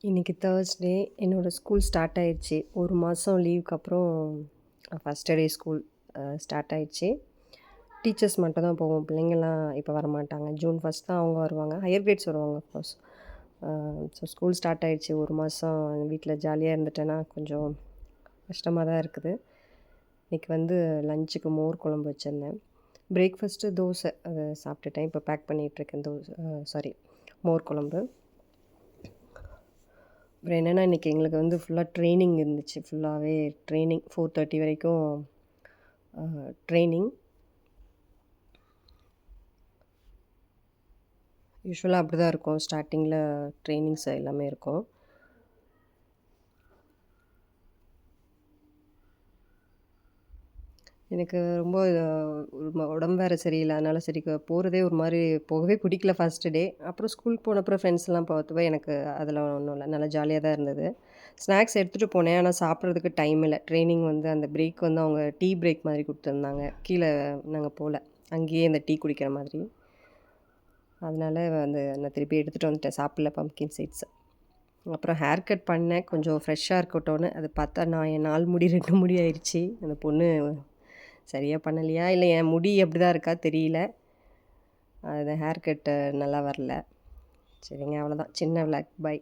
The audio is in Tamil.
இன்னைக்கு தேர்ஸ்டே. என்னோட ஸ்கூல் ஸ்டார்ட் ஆயிடுச்சு. 1 மாதம் லீவுக்கு அப்புறம் ஃபஸ்ட்டு டே ஸ்கூல் ஸ்டார்ட் ஆயிடுச்சு. டீச்சர்ஸ் மட்டும் தான் போவோம். பிள்ளைங்கலாம் இப்போ வரமாட்டாங்க. ஜூன் 1 தான் அவங்க வருவாங்க. ஹையர் கிரேட்ஸ் வருவாங்க அஃப்கோர்ஸ். ஸோ ஸ்கூல் ஸ்டார்ட் ஆயிடுச்சு. 1 மாதம் வீட்டில் ஜாலியாக இருந்துட்டேன்னா கொஞ்சம் கஷ்டமாக தான் இருக்குது. இன்றைக்கி வந்து லஞ்சுக்கு மோர் குழம்பு வச்சுருந்தேன். பிரேக்ஃபாஸ்ட்டு தோசை அதை சாப்பிட்டுட்டேன். இப்போ பேக் பண்ணிகிட்ருக்கேன். சாரி, மோர் குழம்பு. அப்புறம் என்னென்னா இன்றைக்கி எங்களுக்கு வந்து ஃபுல்லாக ட்ரெயினிங் இருந்துச்சு. ஃபுல்லாகவே ட்ரெயினிங் 4:30 வரைக்கும் ட்ரெயினிங். யூஸ்வலாக அப்படி தான் இருக்கும். ஸ்டார்டிங்கில் ட்ரெயினிங்ஸ் எல்லாமே இருக்கும். எனக்கு ரொம்ப உடம்பு வேறு சரியில்லை. அதனால் சரி போகிறதே ஒரு மாதிரி போகவே பிடிக்கல ஃபஸ்ட்டு டே. அப்புறம் ஸ்கூலுக்கு போனப்புறம் ஃப்ரெண்ட்ஸ்லாம் பார்த்தப்ப எனக்கு அதில் ஒன்றும் இல்லை, நல்லா ஜாலியாக தான் இருந்தது. ஸ்நாக்ஸ் எடுத்துகிட்டு போனேன், ஆனால் சாப்பிட்றதுக்கு டைம் இல்லை. ட்ரெயினிங் வந்து அந்த பிரேக் வந்து அவங்க டீ பிரேக் மாதிரி கொடுத்துருந்தாங்க. கீழே நாங்கள் போகல, அங்கேயே இந்த டீ குடிக்கிற மாதிரி. அதனால் வந்து நான் திருப்பி எடுத்துகிட்டு வந்துட்டேன், சாப்பிடல பம்ப்கின் சீட்ஸ். அப்புறம் ஹேர் கட் பண்ணேன், கொஞ்சம் ஃப்ரெஷ்ஷாக இருக்கட்டும்னு. அது பார்த்தா நான் என் 4 முடி 2 முடி ஆயிடுச்சு. அந்த பொண்ணு சரியாக பண்ணலையா இல்லை என் முடி அப்படி தான் இருக்கா தெரியல. அது ஹேர் கட்டு நல்லா வரல. சரிங்க, அவ்வளோதான். சின்ன விளாக். பை.